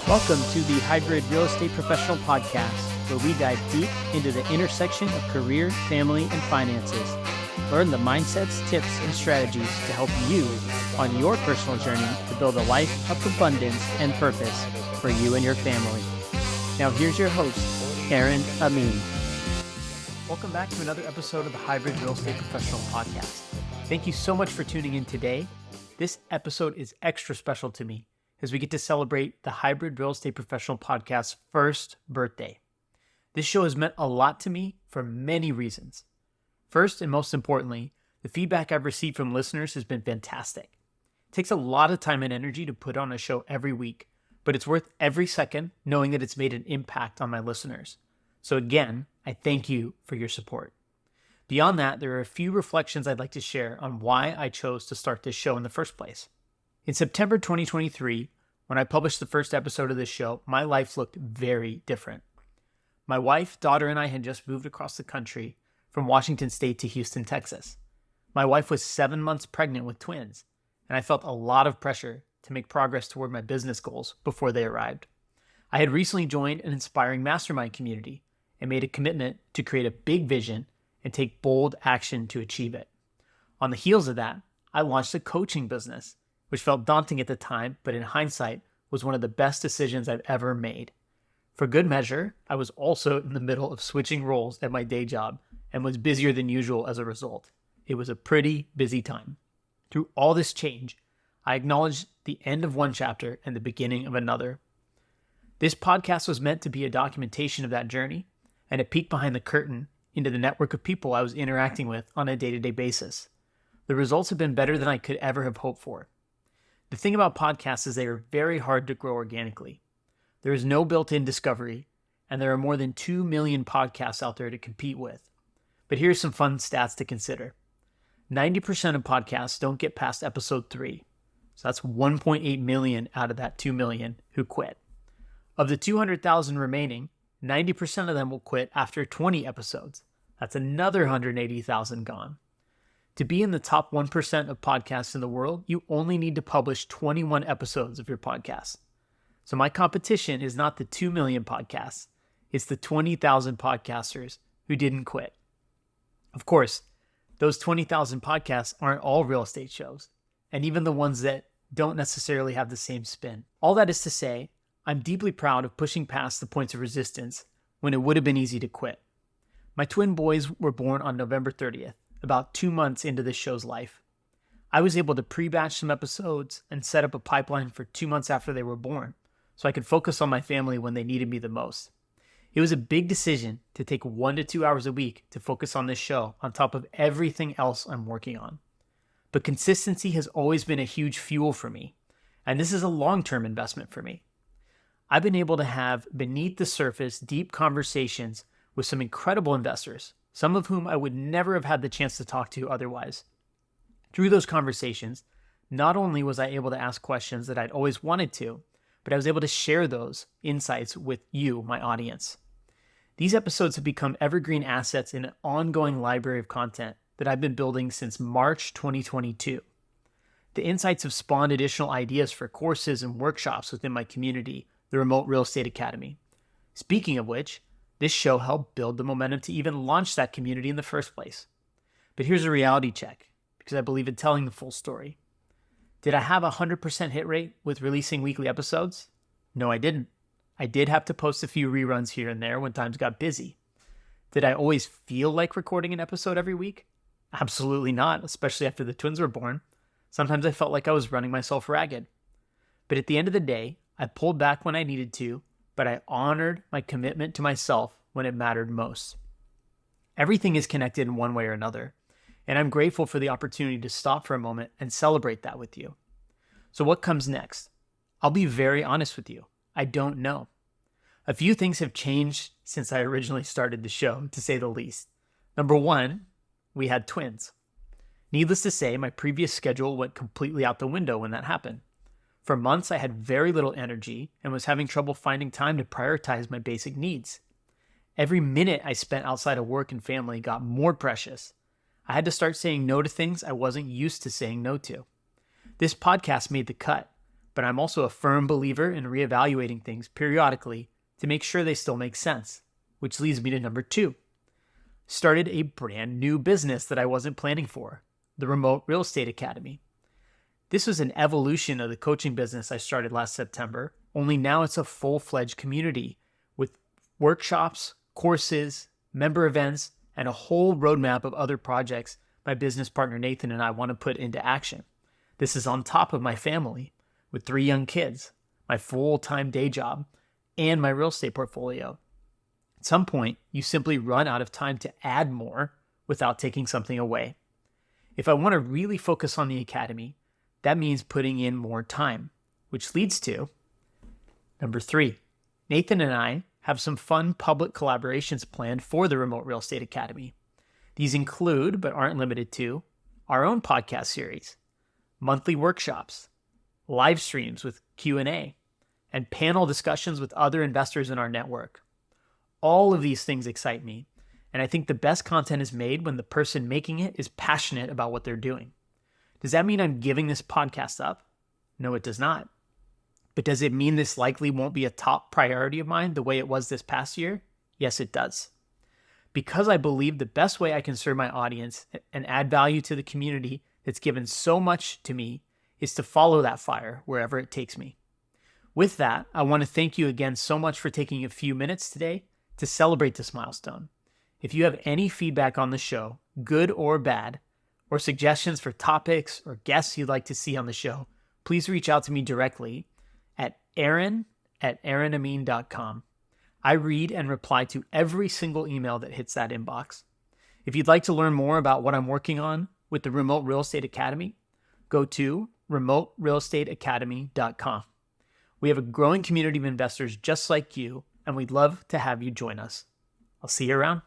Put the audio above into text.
Welcome to the Hybrid Real Estate Professional Podcast, where we dive deep into the intersection of career, family, and finances. Learn the mindsets, tips, and strategies to help you on your personal journey to build a life of abundance and purpose for you and your family. Now here's your host, Aaron Ameen. Welcome back to another episode of the Hybrid Real Estate Professional Podcast. Thank you so much for tuning in today. This episode is extra special to me, as we get to celebrate the Hybrid Real Estate Professional Podcast's first birthday. This show has meant a lot to me for many reasons. First, and most importantly, the feedback I've received from listeners has been fantastic. It takes a lot of time and energy to put on a show every week, but it's worth every second knowing that it's made an impact on my listeners. So again, I thank you for your support. Beyond that, there are a few reflections I'd like to share on why I chose to start this show in the first place. In September 2023, when I published the first episode of this show, my life looked very different. My wife, daughter, and I had just moved across the country from Washington State to Houston, Texas. My wife was 7 months pregnant with twins, and I felt a lot of pressure to make progress toward my business goals before they arrived. I had recently joined an inspiring mastermind community and made a commitment to create a big vision and take bold action to achieve it. On the heels of that, I launched a coaching business, which felt daunting at the time, but in hindsight was one of the best decisions I've ever made. For good measure, I was also in the middle of switching roles at my day job and was busier than usual as a result. It was a pretty busy time. Through all this change, I acknowledged the end of one chapter and the beginning of another. This podcast was meant to be a documentation of that journey and a peek behind the curtain into the network of people I was interacting with on a day-to-day basis. The results have been better than I could ever have hoped for. The thing about podcasts is they are very hard to grow organically. There is no built-in discovery, and there are more than 2 million podcasts out there to compete with. But here's some fun stats to consider. 90% of podcasts don't get past episode 3. So that's 1.8 million out of that 2 million who quit. Of the 200,000 remaining, 90% of them will quit after 20 episodes. That's another 180,000 gone. To be in the top 1% of podcasts in the world, you only need to publish 21 episodes of your podcast. So my competition is not the 2 million podcasts, it's the 20,000 podcasters who didn't quit. Of course, those 20,000 podcasts aren't all real estate shows, and even the ones that don't necessarily have the same spin. All that is to say, I'm deeply proud of pushing past the points of resistance when it would have been easy to quit. My twin boys were born on November 30th. About 2 months into this show's life. I was able to pre-batch some episodes and set up a pipeline for 2 months after they were born, so I could focus on my family when they needed me the most. It was a big decision to take 1 to 2 hours a week to focus on this show on top of everything else I'm working on. But consistency has always been a huge fuel for me, and this is a long-term investment for me. I've been able to have beneath the surface deep conversations with some incredible investors, some of whom I would never have had the chance to talk to otherwise. Through those conversations, not only was I able to ask questions that I'd always wanted to, but I was able to share those insights with you, my audience. These episodes have become evergreen assets in an ongoing library of content that I've been building since March 2022. The insights have spawned additional ideas for courses and workshops within my community, the Remote Real Estate Academy. Speaking of which, this show helped build the momentum to even launch that community in the first place. But here's a reality check, because I believe in telling the full story. Did I have a 100% hit rate with releasing weekly episodes? No, I didn't. I did have to post a few reruns here and there when times got busy. Did I always feel like recording an episode every week? Absolutely not, especially after the twins were born. Sometimes I felt like I was running myself ragged. But at the end of the day, I pulled back when I needed to, but I honored my commitment to myself when it mattered most. Everything is connected in one way or another, and I'm grateful for the opportunity to stop for a moment and celebrate that with you. So what comes next? I'll be very honest with you. I don't know. A few things have changed since I originally started the show, to say the least. Number one, we had twins. Needless to say, my previous schedule went completely out the window when that happened. For months, I had very little energy and was having trouble finding time to prioritize my basic needs. Every minute I spent outside of work and family got more precious. I had to start saying no to things I wasn't used to saying no to. This podcast made the cut, but I'm also a firm believer in reevaluating things periodically to make sure they still make sense, which leads me to number 2. Started a brand new business that I wasn't planning for, the Remote Real Estate Academy. This was an evolution of the coaching business I started last September, only now it's a full-fledged community with workshops, courses, member events, and a whole roadmap of other projects my business partner Nathan and I want to put into action. This is on top of my family with 3 young kids, my full-time day job, and my real estate portfolio. At some point, you simply run out of time to add more without taking something away. If I want to really focus on the academy, that means putting in more time, which leads to number 3. Nathan and I have some fun public collaborations planned for the Remote Real Estate Academy. These include, but aren't limited to, our own podcast series, monthly workshops, live streams with Q&A, and panel discussions with other investors in our network. All of these things excite me, and I think the best content is made when the person making it is passionate about what they're doing. Does that mean I'm giving this podcast up? No, it does not. But does it mean this likely won't be a top priority of mine the way it was this past year? Yes, it does. Because I believe the best way I can serve my audience and add value to the community that's given so much to me is to follow that fire wherever it takes me. With that, I want to thank you again so much for taking a few minutes today to celebrate this milestone. If you have any feedback on the show, good or bad, or suggestions for topics or guests you'd like to see on the show, please reach out to me directly at aaron@aaronameen.com. I read and reply to every single email that hits that inbox. If you'd like to learn more about what I'm working on with the Remote Real Estate Academy, go to remoterealestateacademy.com. We have a growing community of investors just like you, and we'd love to have you join us. I'll see you around.